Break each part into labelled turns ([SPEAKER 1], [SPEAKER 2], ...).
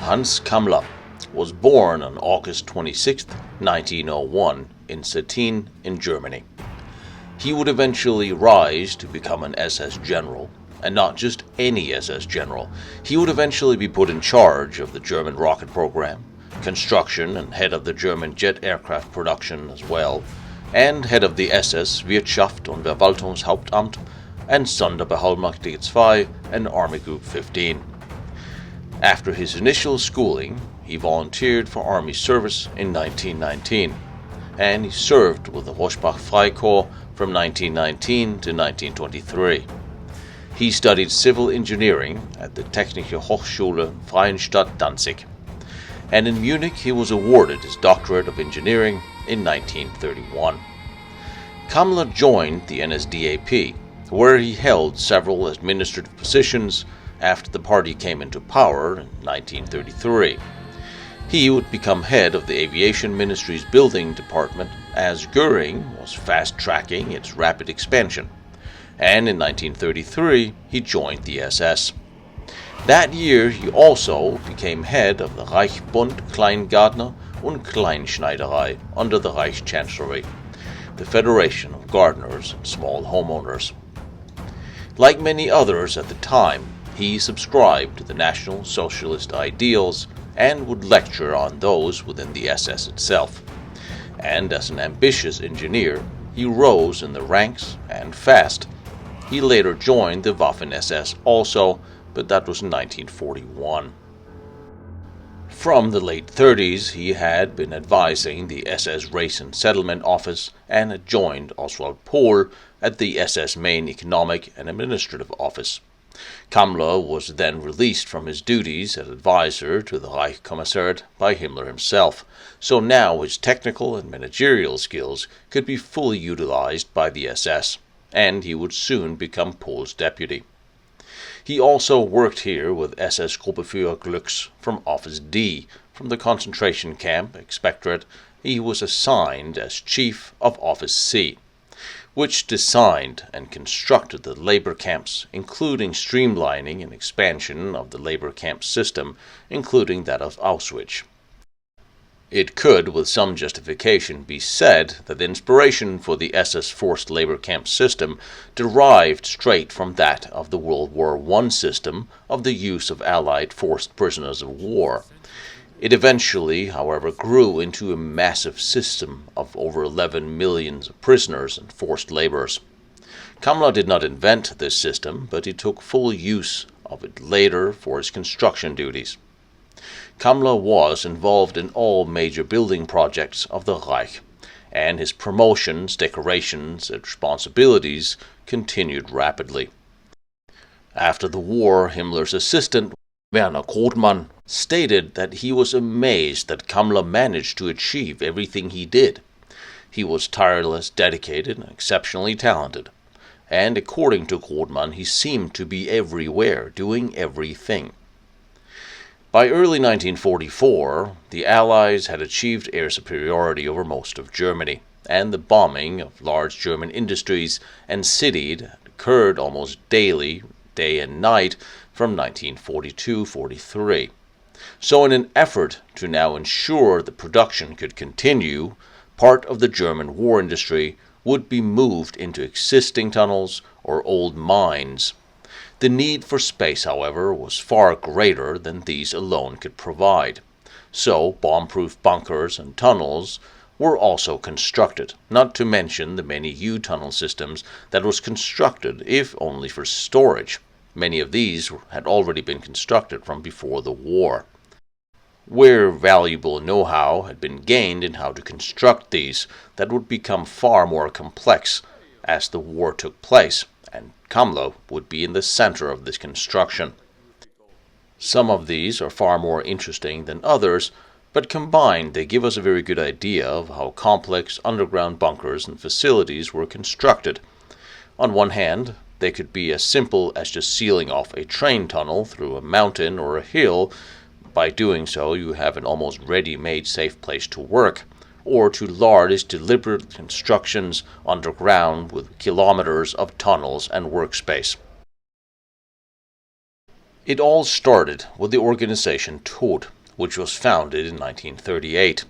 [SPEAKER 1] Hans Kammler was born on August 26, 1901 in Stettin in Germany. He would eventually rise to become an SS general, and not just any SS general. He would eventually be put in charge of the German rocket program, construction and head of the German jet aircraft production as well, and head of the SS Wirtschaft und Verwaltungshauptamt and Sonderbevollmächtigte 2 and Army Group 15. After his initial schooling, he volunteered for Army service in 1919, and he served with the Hochbach Freikorps from 1919 to 1923. He studied civil engineering at the Technische Hochschule Freienstadt Danzig, and in Munich he was awarded his doctorate of engineering in 1931. Kammler joined the NSDAP, where he held several administrative positions after the party came into power in 1933. He would become head of the Aviation Ministry's building department as Göring was fast-tracking its rapid expansion, and in 1933 he joined the SS. That year he also became head of the Reich Bund Kleingartner und Kleinschneiderei under the Reich Chancellery, the Federation of Gardeners and Small Homeowners. Like many others at the time, he subscribed to the National Socialist ideals and would lecture on those within the SS itself. And as an ambitious engineer, he rose in the ranks and fast. He later joined the Waffen-SS also, but that was in 1941. From the late 30s, he had been advising the SS Race and Settlement Office and had joined Oswald Pohl at the SS Main Economic and Administrative Office. Kammler was then released from his duties as advisor to the Reich Commissariat by Himmler himself, so now his technical and managerial skills could be fully utilized by the SS, and he would soon become Pohl's deputy. He also worked here with SS Gruppeführer Glücks from Office D. From the concentration camp, Expectorate, he was assigned as chief of Office C, which designed and constructed the labor camps, including streamlining and expansion of the labor camp system, including that of Auschwitz. It could, with some justification, be said that the inspiration for the SS forced labor camp system derived straight from that of the World War I system of the use of Allied forced prisoners of war. It eventually, however, grew into a massive system of over 11 million prisoners and forced laborers. Kammler did not invent this system, but he took full use of it later for his construction duties. Kammler was involved in all major building projects of the Reich, and his promotions, decorations, and responsibilities continued rapidly. After the war, Himmler's assistant, Werner Grothmann, stated that he was amazed that Kammler managed to achieve everything he did. He was tireless, dedicated, and exceptionally talented, and according to Grothmann, he seemed to be everywhere, doing everything. By early 1944, the Allies had achieved air superiority over most of Germany, and the bombing of large German industries and cities had occurred almost daily, day and night, from 1942-43. So in an effort to now ensure the production could continue, part of the German war industry would be moved into existing tunnels or old mines. The need for space, however, was far greater than these alone could provide. So bomb-proof bunkers and tunnels were also constructed, not to mention the many U-tunnel systems that was constructed, if only for storage. Many of these had already been constructed from before the war. Where valuable know-how had been gained in how to construct these, that would become far more complex as the war took place, and Kammler would be in the center of this construction. Some of these are far more interesting than others, but combined they give us a very good idea of how complex underground bunkers and facilities were constructed. On one hand, they could be as simple as just sealing off a train tunnel through a mountain or a hill. By doing so, you have an almost ready-made safe place to work, or to large, deliberate constructions underground with kilometers of tunnels and workspace. It all started with the organization Tod, which was founded in 1938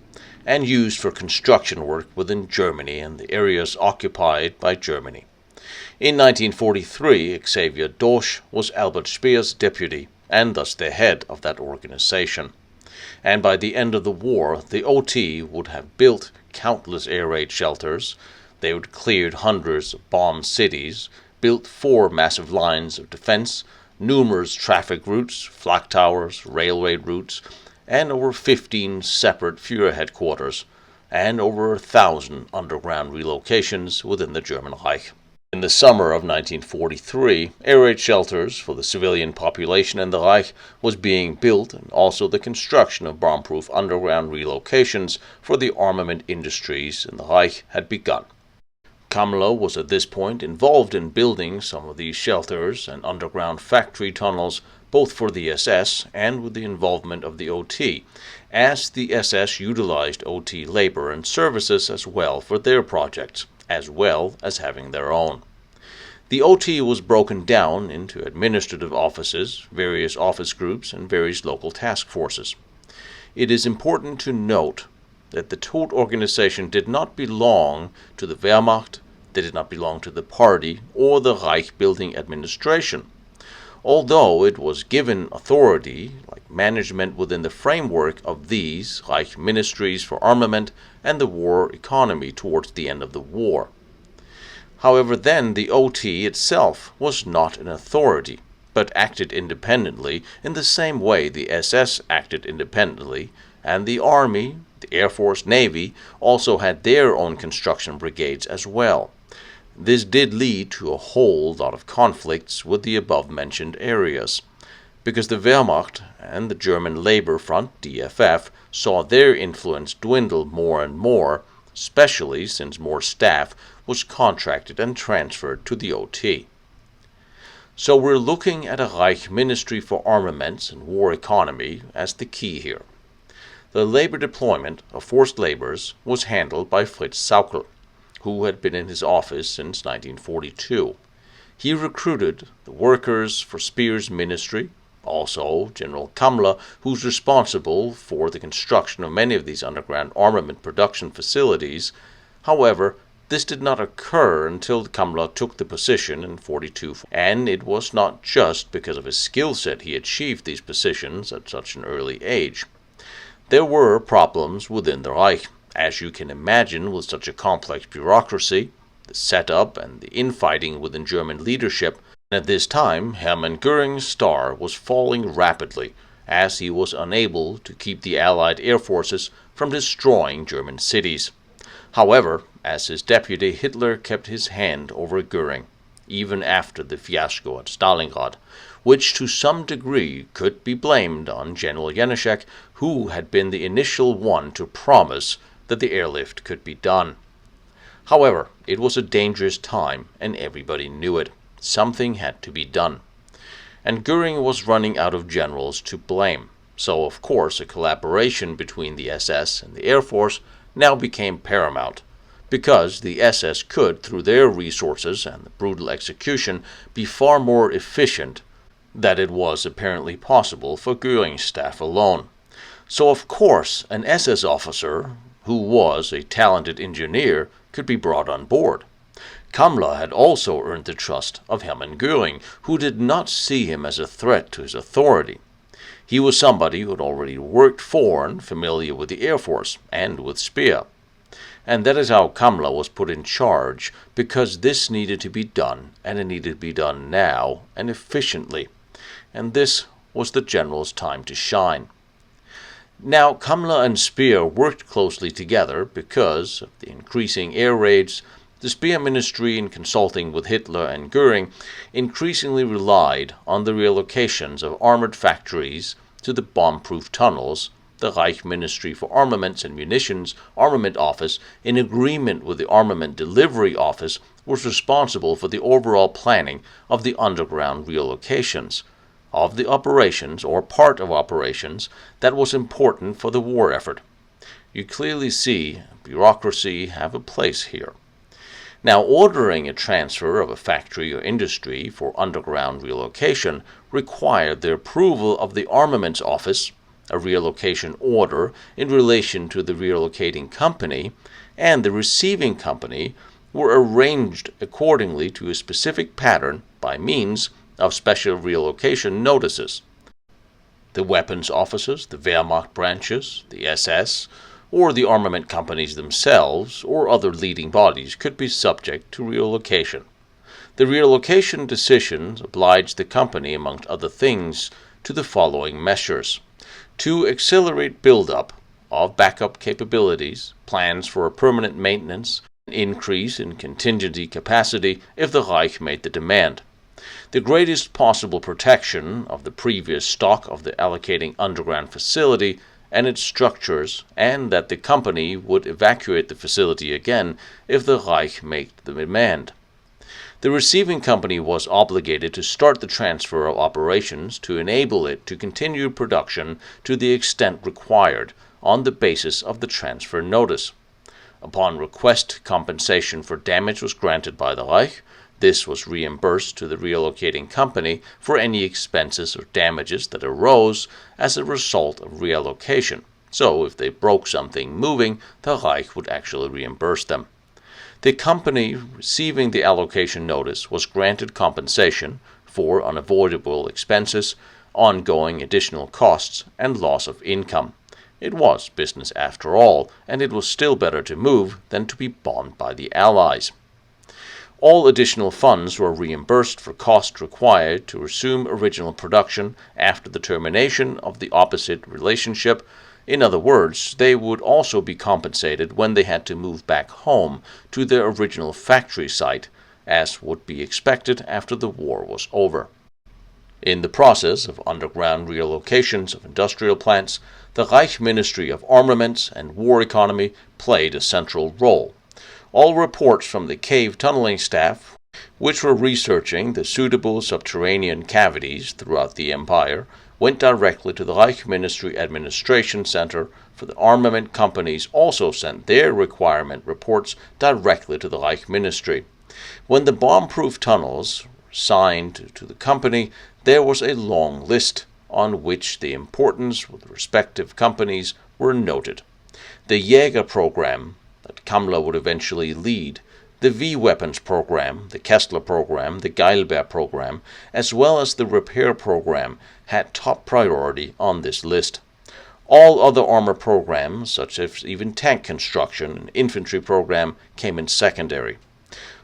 [SPEAKER 1] and used for construction work within Germany and the areas occupied by Germany. In 1943, Xavier Dosch was Albert Speer's deputy and thus the head of that organization. And by the end of the war, the OT would have built countless air raid shelters, they would cleared hundreds of bombed cities, built 4 massive lines of defense, numerous traffic routes, flak towers, railway routes, and over 15 separate Führer headquarters, and over 1,000 underground relocations within the German Reich. In the summer of 1943, air raid shelters for the civilian population in the Reich was being built, and also the construction of bomb-proof underground relocations for the armament industries in the Reich had begun. Kammler was at this point involved in building some of these shelters and underground factory tunnels, both for the SS and with the involvement of the OT, as the SS utilized OT labor and services as well for their projects, as well as having their own. The OT was broken down into administrative offices, various office groups, and various local task forces. It is important to note that the Tod organization did not belong to the Wehrmacht, they did not belong to the party or the Reich building administration, although it was given authority, like management within the framework of these Reich ministries for armament and the war economy towards the end of the war. However, then the OT itself was not an authority, but acted independently in the same way the SS acted independently, and the Army, the Air Force, Navy also had their own construction brigades as well. This did lead to a whole lot of conflicts with the above-mentioned areas, because the Wehrmacht and the German Labor Front, DFF, saw their influence dwindle more and more, especially since more staff was contracted and transferred to the OT. So we're looking at a Reich Ministry for Armaments and War Economy as the key here. The labor deployment of forced labors was handled by Fritz Sauckel, who had been in his office since 1942. He recruited the workers for Speer's ministry, also General Kammler, who's responsible for the construction of many of these underground armament production facilities. However, this did not occur until Kammler took the position in 1942, and it was not just because of his skill set he achieved these positions at such an early age. There were problems within the Reich, as you can imagine with such a complex bureaucracy, the setup and the infighting within German leadership. At this time, Hermann Göring's star was falling rapidly, as he was unable to keep the Allied air forces from destroying German cities. However, as his deputy, Hitler kept his hand over Göring, even after the fiasco at Stalingrad, which to some degree could be blamed on General Januszek, who had been the initial one to promise that the airlift could be done. However, it was a dangerous time, and everybody knew it. Something had to be done. And Göring was running out of generals to blame, so of course a collaboration between the SS and the Air Force now became paramount, because the SS could, through their resources and the brutal execution, be far more efficient than it was apparently possible for Göring's staff alone. So of course an SS officer, who was a talented engineer, could be brought on board. Kammler had also earned the trust of Hermann Göring, who did not see him as a threat to his authority. He was somebody who had already worked for and familiar with the Air Force and with Speer. And that is how Kammler was put in charge, because this needed to be done, and it needed to be done now and efficiently. And this was the general's time to shine. Now, Kammler and Speer worked closely together because of the increasing air raids. The Speer ministry, in consulting with Hitler and Göring, increasingly relied on the relocations of armored factories to the bomb-proof tunnels. The Reich Ministry for Armaments and Munitions Armament Office, in agreement with the Armament Delivery Office, was responsible for the overall planning of the underground relocations of the operations or part of operations that was important for the war effort. You clearly see bureaucracy have a place here. Now, ordering a transfer of a factory or industry for underground relocation required the approval of the Armaments Office, a relocation order in relation to the relocating company, and the receiving company were arranged accordingly to a specific pattern by means of special relocation notices. The weapons offices, the Wehrmacht branches, the SS, or the armament companies themselves, or other leading bodies could be subject to relocation. The relocation decisions obliged the company, among other things, to the following measures: to accelerate build-up of backup capabilities, plans for a permanent maintenance, an increase in contingency capacity if the Reich made the demand, the greatest possible protection of the previous stock of the allocating underground facility and its structures, and that the company would evacuate the facility again if the Reich made the demand. The receiving company was obligated to start the transfer of operations to enable it to continue production to the extent required on the basis of the transfer notice. Upon request, compensation for damage was granted by the Reich. This was reimbursed to the relocating company for any expenses or damages that arose as a result of reallocation. So if they broke something moving, the Reich would actually reimburse them. The company receiving the allocation notice was granted compensation for unavoidable expenses, ongoing additional costs, and loss of income. It was business after all, and it was still better to move than to be bombed by the Allies. All additional funds were reimbursed for costs required to resume original production after the termination of the opposite relationship. In other words, they would also be compensated when they had to move back home to their original factory site, as would be expected after the war was over. In the process of underground relocations of industrial plants, the Reich Ministry of Armaments and War Economy played a central role. All reports from the cave tunneling staff, which were researching the suitable subterranean cavities throughout the empire, went directly to the Reich Ministry Administration Center, for the armament companies also sent their requirement reports directly to the Reich Ministry. When the bomb-proof tunnels were signed to the company, there was a long list on which the importance of the respective companies were noted. The Jäger program that Kammler would eventually lead, the V-weapons program, the Kessler program, the Geilbert program, as well as the repair program, had top priority on this list. All other armor programs, such as even tank construction and infantry program, came in secondary.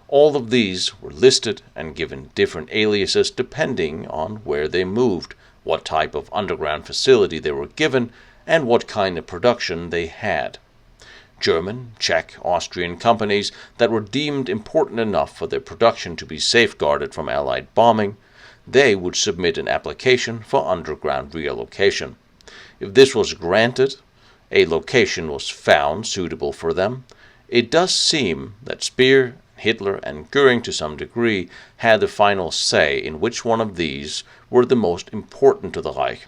[SPEAKER 1] All of these were listed and given different aliases depending on where they moved, what type of underground facility they were given, and what kind of production they had. German, Czech, Austrian companies that were deemed important enough for their production to be safeguarded from Allied bombing, they would submit an application for underground relocation. If this was granted, a location was found suitable for them. It does seem that Speer, Hitler, and Göring to some degree had the final say in which one of these were the most important to the Reich.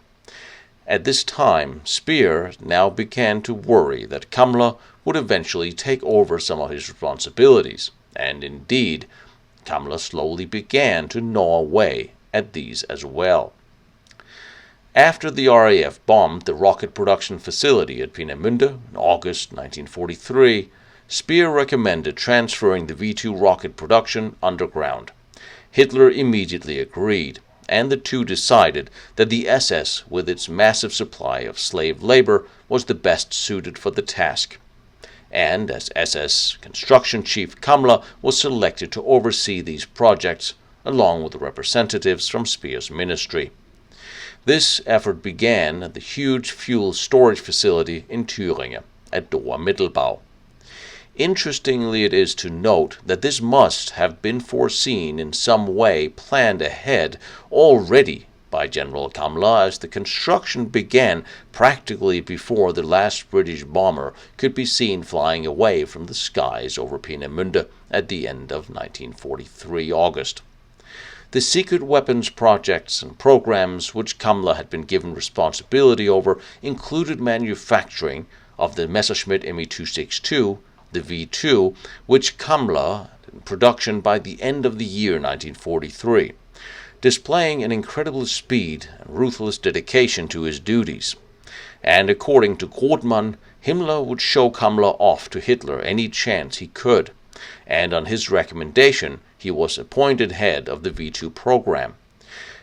[SPEAKER 1] At this time, Speer now began to worry that Kammler would eventually take over some of his responsibilities, and indeed, Kammler slowly began to gnaw away at these as well. After the RAF bombed the rocket production facility at Peenemünde in August 1943, Speer recommended transferring the V-2 rocket production underground. Hitler immediately agreed, and the two decided that the SS, with its massive supply of slave labor, was the best suited for the task. And as SS Construction Chief, Kammler was selected to oversee these projects, along with the representatives from Speer's ministry. This effort began at the huge fuel storage facility in Thüringen, at Doa Mittelbau. Interestingly, it is to note that this must have been foreseen in some way, planned ahead already by General Kammler, as the construction began practically before the last British bomber could be seen flying away from the skies over Peenemünde at the end of 1943 August. The secret weapons projects and programs which Kammler had been given responsibility over included manufacturing of the Messerschmitt Me-262, the V2, which Kammler had in production by the end of the year 1943, displaying an incredible speed and ruthless dedication to his duties. And according to Struckmann, Himmler would show Kammler off to Hitler any chance he could, and on his recommendation he was appointed head of the V2 program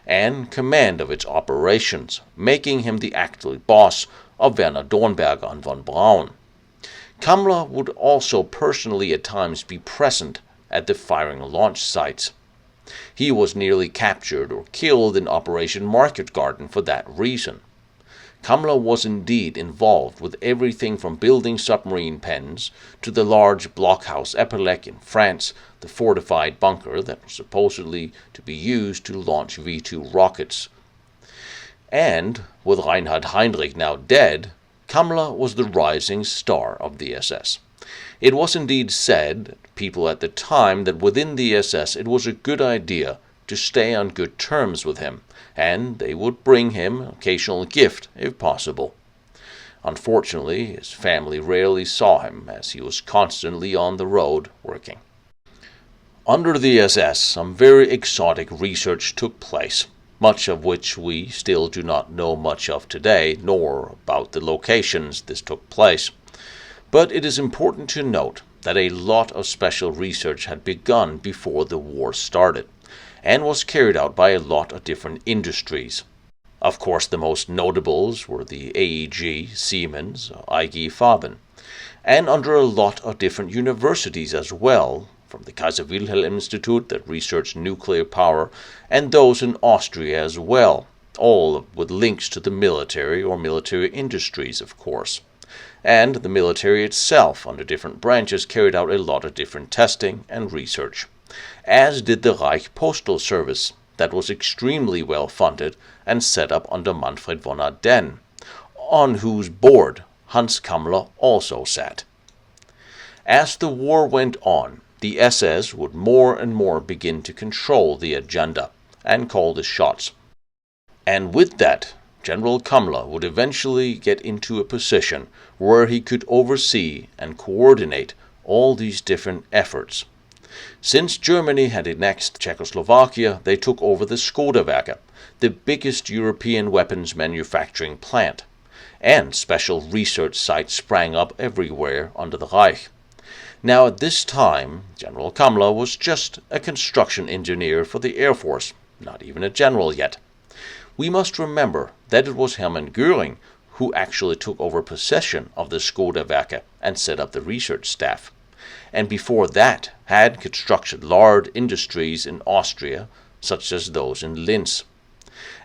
[SPEAKER 1] and command of its operations, making him the actual boss of Werner Dornberger and von Braun. Kammler would also personally at times be present at the firing launch sites. He was nearly captured or killed in Operation Market Garden for that reason. Kammler was indeed involved with everything from building submarine pens to the large blockhouse Epelec in France, the fortified bunker that was supposedly to be used to launch V2 rockets. And, with Reinhard Heinrich now dead, Kammler was the rising star of the SS. It was indeed said, people at the time, that within the SS it was a good idea to stay on good terms with him, and they would bring him an occasional gift if possible. Unfortunately, his family rarely saw him, as he was constantly on the road working. Under the SS, some very exotic research took place, much of which we still do not know much of today, nor about the locations this took place. But it is important to note that a lot of special research had begun before the war started, and was carried out by a lot of different industries. Of course, the most notables were the AEG, Siemens, IG Farben, and under a lot of different universities as well, from the Kaiser Wilhelm Institute that researched nuclear power, and those in Austria as well, all with links to the military or military industries, of course. And the military itself, under different branches, carried out a lot of different testing and research, as did the Reich Postal Service, that was extremely well funded and set up under Manfred von Ardenne, on whose board Hans Kammler also sat. As the war went on, the SS would more and more begin to control the agenda and call the shots. And with that, General Kammler would eventually get into a position where he could oversee and coordinate all these different efforts. Since Germany had annexed Czechoslovakia, they took over the Skoda Werke, the biggest European weapons manufacturing plant, and special research sites sprang up everywhere under the Reich. Now at this time, General Kammler was just a construction engineer for the Air Force, not even a general yet. We must remember that it was Hermann Göring who actually took over possession of the Skoda Werke and set up the research staff, and before that had constructed large industries in Austria, such as those in Linz.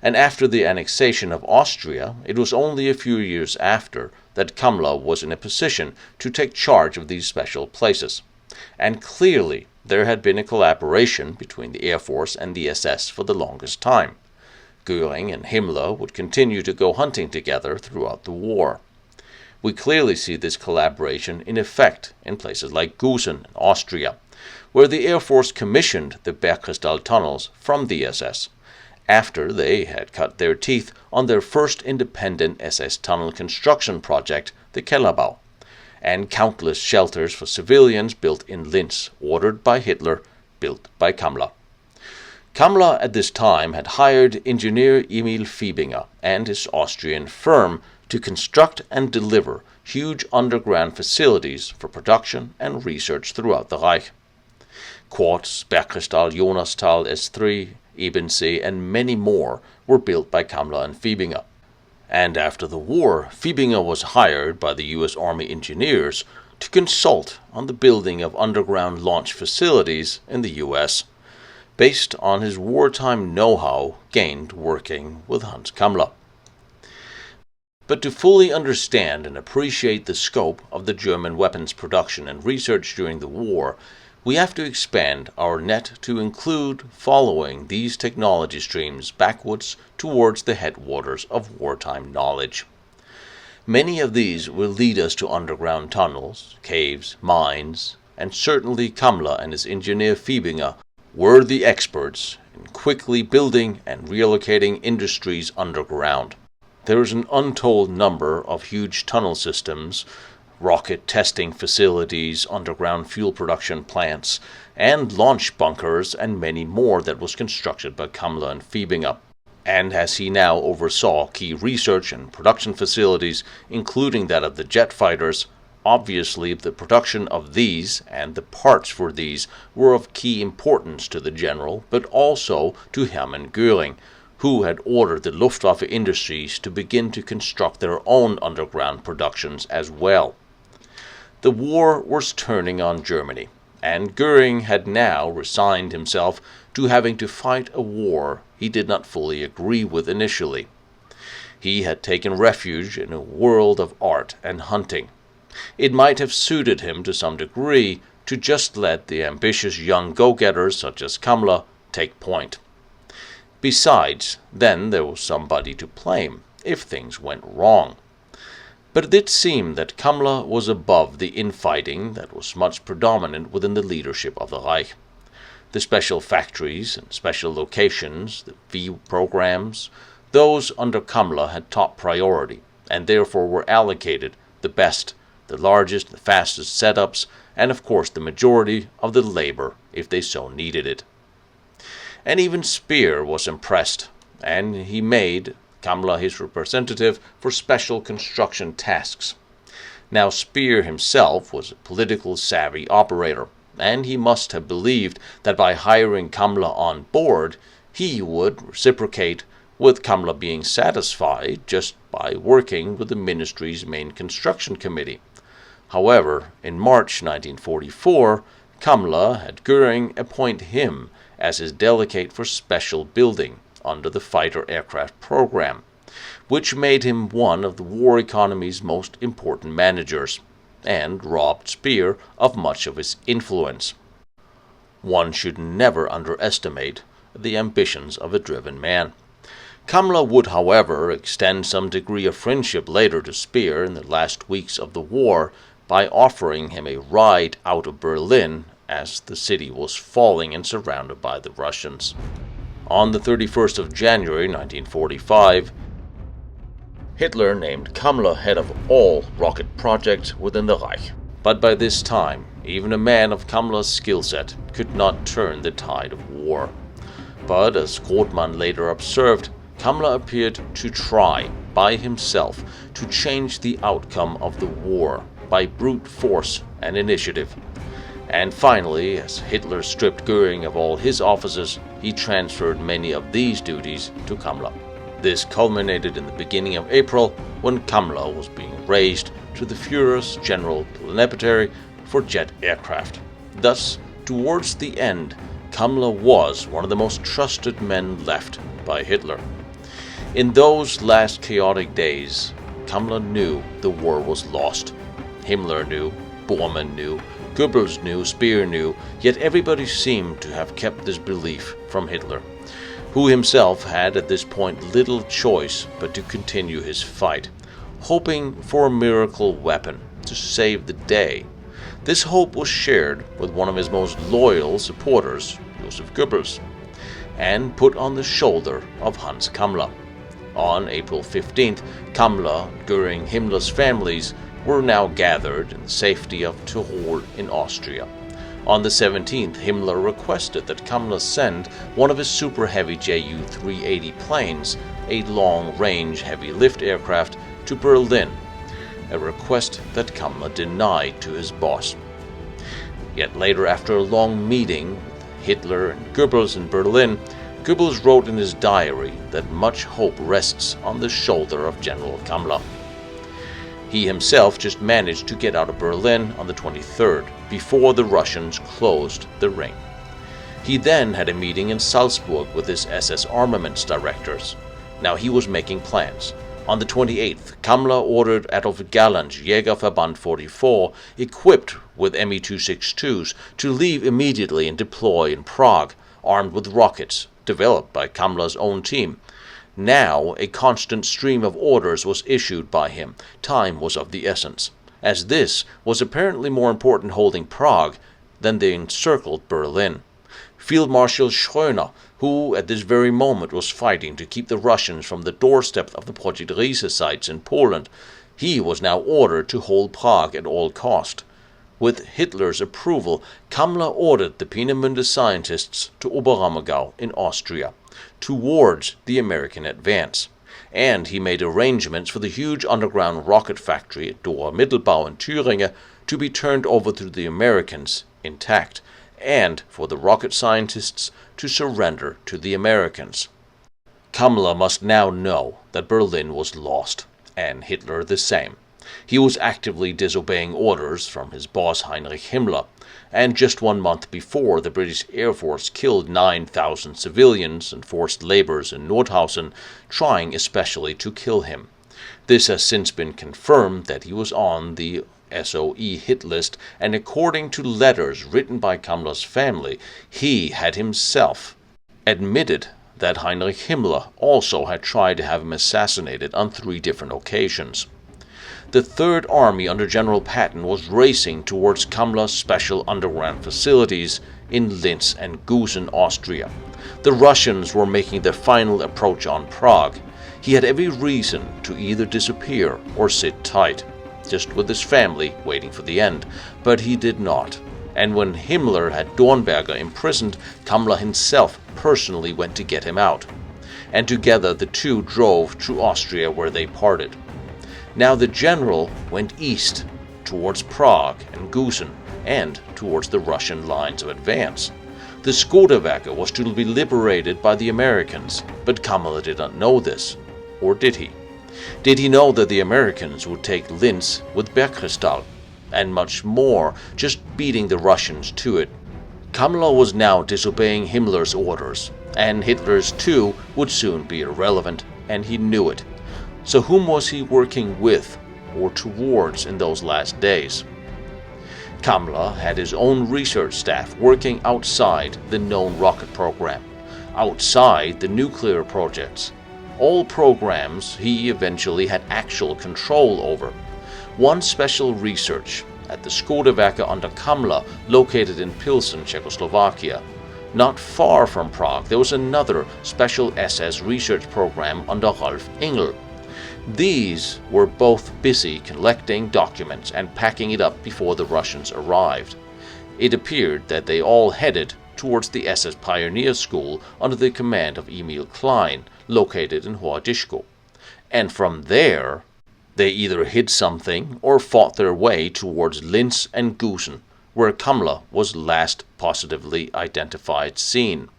[SPEAKER 1] And after the annexation of Austria, it was only a few years after that Kammler was in a position to take charge of these special places. And clearly there had been a collaboration between the Air Force and the SS for the longest time. Göring and Himmler would continue to go hunting together throughout the war. We clearly see this collaboration in effect in places like Gusen in Austria, where the Air Force commissioned the Bergkristall tunnels from the SS, after they had cut their teeth on their first independent SS tunnel construction project, the Kellerbau, and countless shelters for civilians built in Linz, ordered by Hitler, built by Kammler. Kammler at this time had hired engineer Emil Fiebinger and his Austrian firm to construct and deliver huge underground facilities for production and research throughout the Reich. Quartz, Bergkristall, Jonasthal, S3, Ebensee, and many more were built by Kammler and Fiebinger. And after the war, Fiebinger was hired by the U.S. Army engineers to consult on the building of underground launch facilities in the U.S., based on his wartime know-how gained working with Hans Kammler. But to fully understand and appreciate the scope of the German weapons production and research during the war, we have to expand our net to include following these technology streams backwards towards the headwaters of wartime knowledge. Many of these will lead us to underground tunnels, caves, mines, and certainly Kammler and his engineer Fiebinger were the experts in quickly building and relocating industries underground. There is an untold number of huge tunnel systems rocket testing facilities, underground fuel production plants, and launch bunkers, and many more that was constructed by Kammler and Fiebinger. And as he now oversaw key research and production facilities, including that of the jet fighters, obviously the production of these and the parts for these were of key importance to the general, but also to Hermann Göring, who had ordered the Luftwaffe industries to begin to construct their own underground productions as well. The war was turning on Germany, and Göring had now resigned himself to having to fight a war he did not fully agree with initially. He had taken refuge in a world of art and hunting. It might have suited him to some degree to just let the ambitious young go-getters such as Kammler take point. Besides, then there was somebody to blame if things went wrong. But it did seem that Kammler was above the infighting that was much predominant within the leadership of the Reich. The special factories and special locations, the V programs, those under Kammler had top priority, and therefore were allocated the best, the largest, the fastest setups, and of course the majority of the labor if they so needed it. And even Speer was impressed, and he made Kammler his representative for special construction tasks. Now Speer himself was a politically savvy operator, and he must have believed that by hiring Kammler on board, he would reciprocate with Kammler being satisfied just by working with the ministry's main construction committee. However, in March 1944, Kammler had Göring appoint him as his delegate for special building under the fighter aircraft program, which made him one of the war economy's most important managers, and robbed Speer of much of his influence. One should never underestimate the ambitions of a driven man. Kammler would, however, extend some degree of friendship later to Speer in the last weeks of the war by offering him a ride out of Berlin as the city was falling and surrounded by the Russians. On the 31st of January 1945, Hitler named Kammler head of all rocket projects within the Reich. But by this time, even a man of Kammler's skill set could not turn the tide of war. But as Struckmann later observed, Kammler appeared to try, by himself, to change the outcome of the war by brute force and initiative. And finally, as Hitler stripped Göring of all his offices, he transferred many of these duties to Kammler. This culminated in the beginning of April, when Kammler was being raised to the Führer's General Plenipotentiary for jet aircraft. Thus, towards the end, Kammler was one of the most trusted men left by Hitler. In those last chaotic days, Kammler knew the war was lost. Himmler knew, Bormann knew, Goebbels knew, Speer knew, yet everybody seemed to have kept this belief from Hitler, who himself had at this point little choice but to continue his fight, hoping for a miracle weapon to save the day. This hope was shared with one of his most loyal supporters, Joseph Goebbels, and put on the shoulder of Hans Kammler. On April 15th, Kammler, Göring, Himmler's families were now gathered in the safety of Tyrol in Austria. On the 17th, Himmler requested that Kammler send one of his super heavy Ju-380 planes, a long-range heavy-lift aircraft, to Berlin, a request that Kammler denied to his boss. Yet later, after a long meeting with Hitler and Goebbels in Berlin, Goebbels wrote in his diary that much hope rests on the shoulder of General Kammler. He himself just managed to get out of Berlin on the 23rd, before the Russians closed the ring. He then had a meeting in Salzburg with his SS armaments directors. Now he was making plans. On the 28th, Kammler ordered Adolf Galland's Jägerverband 44, equipped with Me-262s, to leave immediately and deploy in Prague, armed with rockets, developed by Kammler's own team. Now a constant stream of orders was issued by him. Time was of the essence, as this was apparently more important holding Prague than the encircled Berlin. Field Marshal Schroener, who at this very moment was fighting to keep the Russians from the doorstep of the Project Riese sites in Poland, He was now ordered to hold Prague at all cost. With Hitler's approval, Kammler ordered the Peenemünde scientists to Oberammergau in Austria, towards the American advance, and he made arrangements for the huge underground rocket factory at Dora Mittelbau in Thüringen to be turned over to the Americans intact, and for the rocket scientists to surrender to the Americans. Kammler must now know that Berlin was lost, and Hitler the same. He was actively disobeying orders from his boss Heinrich Himmler, and just 1 month before, the British Air Force killed 9,000 civilians and forced laborers in Nordhausen, trying especially to kill him. This has since been confirmed that he was on the SOE hit list, and according to letters written by Kammler's family, he had himself admitted that Heinrich Himmler also had tried to have him assassinated on 3 different occasions. The Third Army under General Patton was racing towards Kammler's special underground facilities in Linz and Gusen, Austria. The Russians were making their final approach on Prague. He had every reason to either disappear or sit tight, just with his family waiting for the end, but he did not. And when Himmler had Dornberger imprisoned, Kammler himself personally went to get him out. And together the two drove to Austria, where they parted. Now the general went east, towards Prague and Gusen, and towards the Russian lines of advance. The Skoda was to be liberated by the Americans, but Kammler did not know this. Or did he? Did he know that the Americans would take Linz with Bergkristall, and much more, just beating the Russians to it? Kammler was now disobeying Himmler's orders, and Hitler's too would soon be irrelevant, and he knew it. So whom was he working with, or towards, in those last days? Kammler had his own research staff working outside the known rocket program, outside the nuclear projects. All programs he eventually had actual control over. One special research at the Skoda under Kammler, located in Pilsen, Czechoslovakia. Not far from Prague, there was another special SS research program under Rolf Engel. These were both busy collecting documents and packing it up before the Russians arrived. It appeared that they all headed towards the SS Pioneer School under the command of Emil Klein, located in Hoadischko. And from there, they either hid something or fought their way towards Linz and Gusen, where Kammler was last positively identified seen.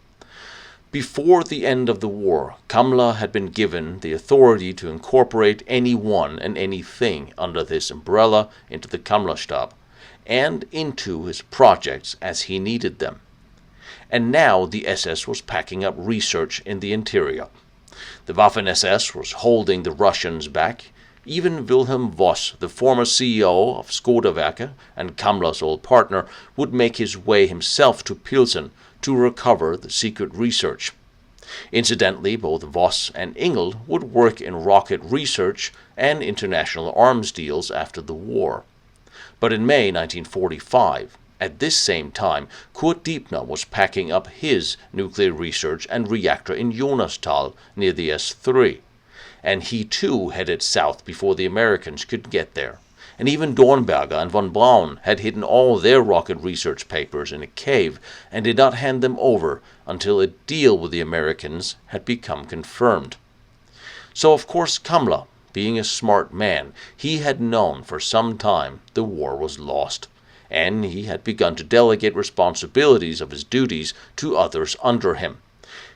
[SPEAKER 1] Before the end of the war, Kammler had been given the authority to incorporate anyone and anything under this umbrella into the Kammlerstab, and into his projects as he needed them. And now the SS was packing up research in the interior. The Waffen-SS was holding the Russians back. Even Wilhelm Voss, the former CEO of Skoda and Kammler's old partner, would make his way himself to Pilsen to recover the secret research. Incidentally, both Voss and Engel would work in rocket research and international arms deals after the war. But in May 1945, at this same time, Kurt Diepner was packing up his nuclear research and reactor in Jonastal near the S3, and he too headed south before the Americans could get there. And even Dornberger and von Braun had hidden all their rocket research papers in a cave and did not hand them over until a deal with the Americans had become confirmed. So of course Kammler, being a smart man, he had known for some time the war was lost, and he had begun to delegate responsibilities of his duties to others under him.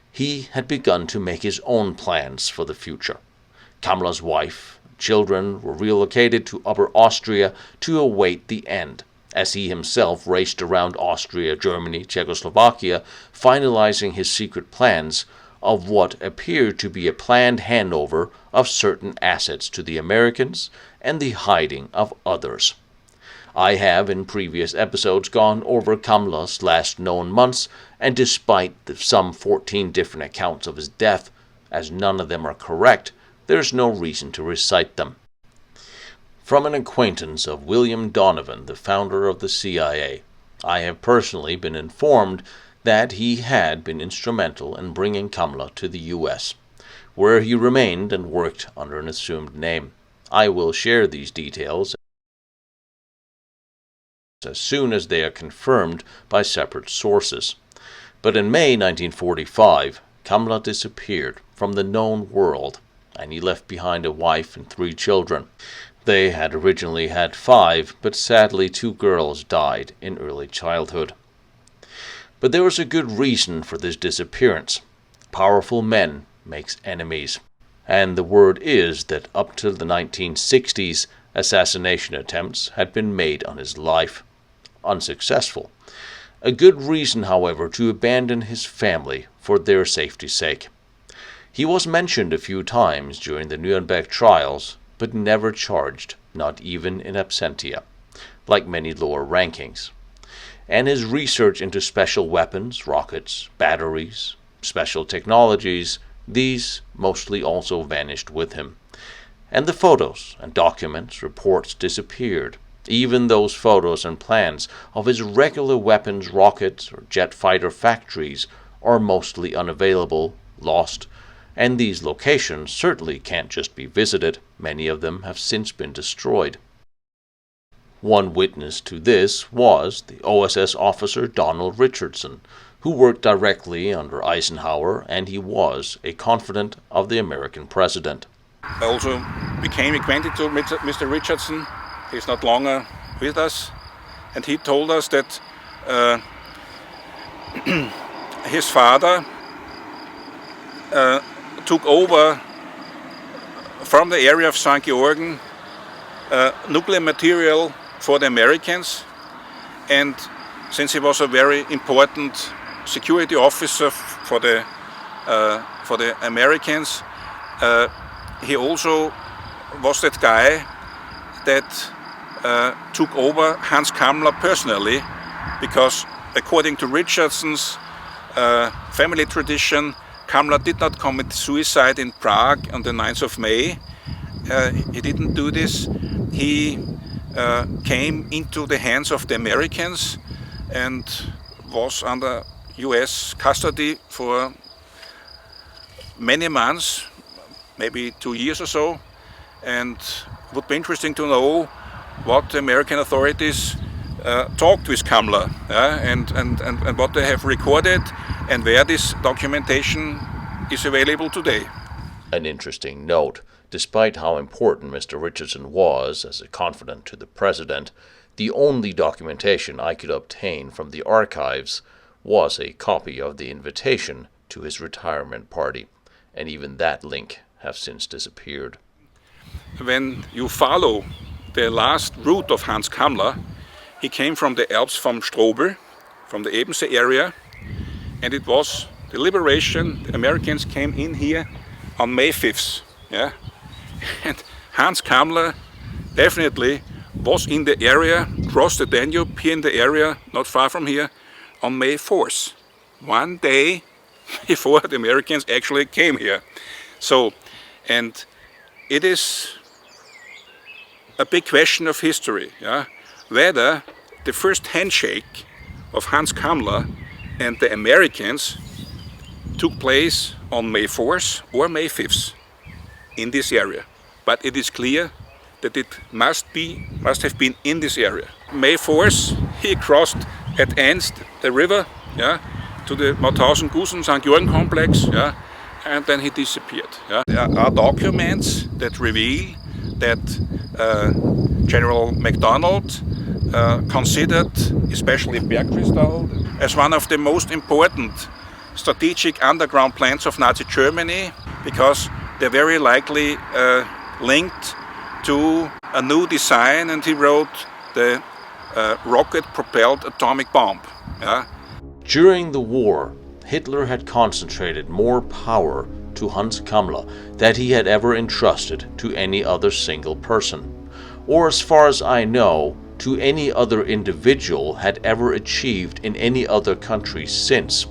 [SPEAKER 1] He had begun to make his own plans for the future. Kammler's wife and children were relocated to Upper Austria to await the end, as he himself raced around Austria, Germany, Czechoslovakia, finalizing his secret plans of what appeared to be a planned handover of certain assets to the Americans and the hiding of others. I have in previous episodes gone over Kammler's last known months, and despite some 14 different accounts of his death, as none of them are correct, there is no reason to recite them. From an acquaintance of William Donovan, the founder of the CIA, I have personally been informed that he had been instrumental in bringing Kammler to the U.S., where he remained and worked under an assumed name. I will share these details as soon as they are confirmed by separate sources. But in May 1945, Kammler disappeared from the known world, and he left behind a wife and 3 children. They had originally had 5, but sadly 2 girls died in early childhood. But there was a good reason for this disappearance. Powerful men makes enemies. And the word is that up till the 1960s, assassination attempts had been made on his life. Unsuccessful. A good reason, however, to abandon his family for their safety's sake. He was mentioned a few times during the Nuremberg trials, but never charged, not even in absentia, like many lower rankings. And his research into special weapons, rockets, batteries, special technologies, these mostly also vanished with him. And the photos and documents, reports disappeared. Even those photos and plans of his regular weapons, rockets, or jet fighter factories are mostly unavailable, lost, and these locations certainly can't just be visited. Many of them have since been destroyed. One witness to this was the OSS officer Donald Richardson, who worked directly under Eisenhower, and he was a confidant of the American president.
[SPEAKER 2] I also became acquainted to Mr. Richardson. He's not longer with us, and he told us that his father took over from the area of St. Georgen nuclear material for the Americans, and since he was a very important security officer for the Americans, he also was that guy that took over Hans Kammler personally, because according to Richardson's family tradition, Kammler did not commit suicide in Prague on the 9th of May. He didn't do this. He came into the hands of the Americans and was under US custody for many months, maybe 2 years or so, and it would be interesting to know what the American authorities talked with Kammler and what they have recorded and where this documentation is available today.
[SPEAKER 1] An interesting note. Despite how important Mr. Richardson was as a confidant to the president, the only documentation I could obtain from the archives was a copy of the invitation to his retirement party, and even that link has since disappeared.
[SPEAKER 2] When you follow the last route of Hans Kammler, he came from the Alps from Strobel, from the Ebensee area, and it was the liberation. The Americans came in here on May 5th. Yeah? And Hans Kammler definitely was in the area, crossed the Danube here in the area, not far from here, on May 4th, 1 day before the Americans actually came here. So, and it is a big question of history, yeah? Whether the first handshake of Hans Kammler and the Americans took place on May 4th or May 5th in this area. But it is clear that it must have been in this area. May 4th, he crossed at Enst, the river, yeah, to the Mauthausen-Gusen St. Georgen complex, yeah, and then he disappeared. Yeah. There are documents that reveal that General MacDonald considered, especially Bergkristall, as one of the most important strategic underground plans of Nazi Germany, because they're very likely linked to a new design, and he wrote the rocket-propelled atomic bomb. Yeah?
[SPEAKER 1] During the war, Hitler had concentrated more power to Hans Kammler than he had ever entrusted to any other single person, or as far as I know, to any other individual had ever achieved in any other country since.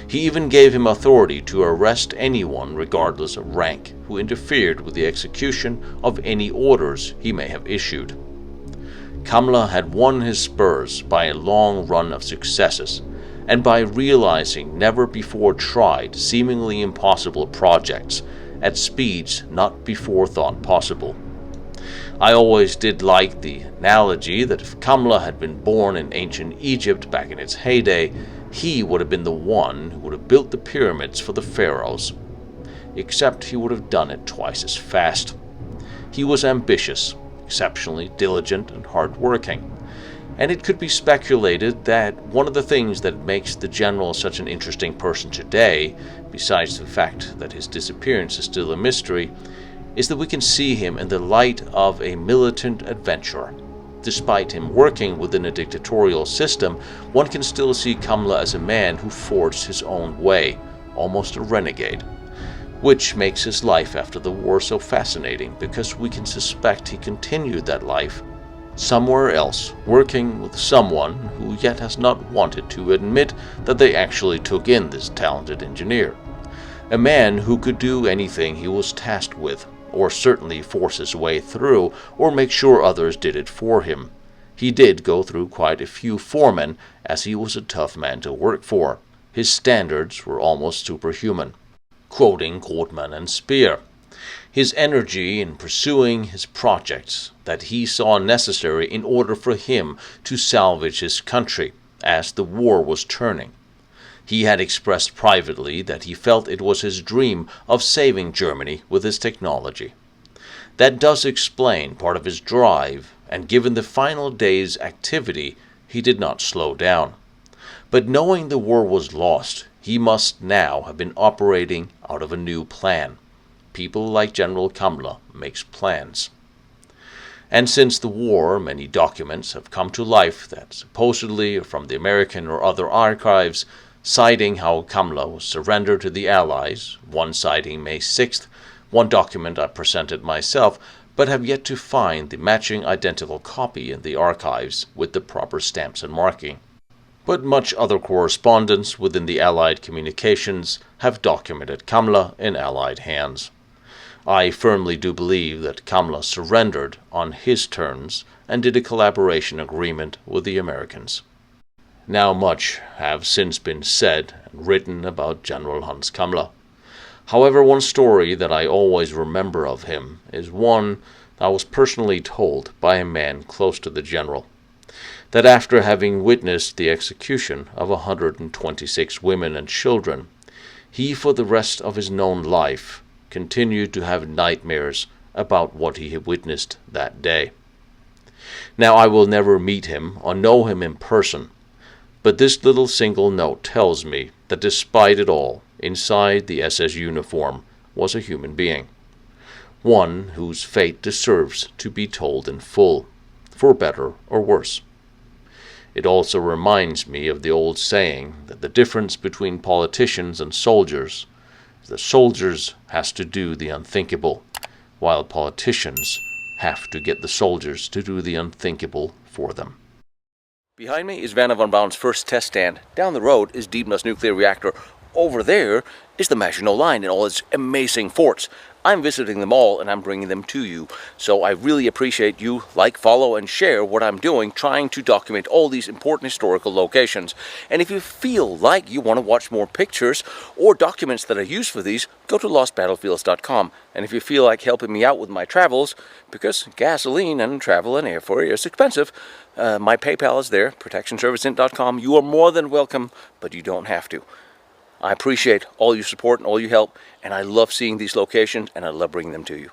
[SPEAKER 1] He even gave him authority to arrest anyone regardless of rank who interfered with the execution of any orders he may have issued. Kammler had won his spurs by a long run of successes, and by realizing never before tried seemingly impossible projects at speeds not before thought possible. I always did like the analogy that if Kammler had been born in ancient Egypt back in its heyday, he would have been the one who would have built the pyramids for the pharaohs. Except he would have done it twice as fast. He was ambitious, exceptionally diligent and hard-working, and it could be speculated that one of the things that makes the general such an interesting person today, besides the fact that his disappearance is still a mystery, is that we can see him in the light of a militant adventurer. Despite him working within a dictatorial system, one can still see Kammler as a man who forged his own way, almost a renegade. Which makes his life after the war so fascinating, because we can suspect he continued that life somewhere else, working with someone who yet has not wanted to admit that they actually took in this talented engineer. A man who could do anything he was tasked with, or certainly force his way through, or make sure others did it for him. He did go through quite a few foremen, as he was a tough man to work for. His standards were almost superhuman. Quoting Kortman and Speer, his energy in pursuing his projects that he saw necessary in order for him to salvage his country as the war was turning. He had expressed privately that he felt it was his dream of saving Germany with his technology. That does explain part of his drive, and given the final day's activity, he did not slow down. But knowing the war was lost, he must now have been operating out of a new plan. People like General Kammler makes plans. And since the war, many documents have come to life that supposedly are from the American or other archives, citing how Kammler was surrendered to the Allies, one citing May 6th, one document I presented myself, but have yet to find the matching identical copy in the archives with the proper stamps and marking. But much other correspondence within the Allied communications have documented Kammler in Allied hands. I firmly do believe that Kammler surrendered on his terms and did a collaboration agreement with the Americans. Now much have since been said and written about General Hans Kammler. However, one story that I always remember of him is one that was personally told by a man close to the general. That after having witnessed the execution of 126 women and children, he for the rest of his known life continued to have nightmares about what he had witnessed that day. Now I will never meet him or know him in person, but this little single note tells me that despite it all, inside the SS uniform was a human being, one whose fate deserves to be told in full, for better or worse. It also reminds me of the old saying that the difference between politicians and soldiers is that soldiers has to do the unthinkable, while politicians have to get the soldiers to do the unthinkable for them.
[SPEAKER 3] Behind me is Vanna von Braun's first test stand. Down the road is Dietmar's nuclear reactor. Over there is the Maginot Line and all its amazing forts. I'm visiting them all and I'm bringing them to you. So I really appreciate you like, follow, and share what I'm doing, trying to document all these important historical locations. And if you feel like you want to watch more pictures or documents that I use for these, go to lostbattlefields.com. And if you feel like helping me out with my travels, because gasoline and travel and airfare is expensive, my PayPal is there, protectionserviceint.com. You are more than welcome, but you don't have to. I appreciate all your support and all your help, and I love seeing these locations, and I love bringing them to you.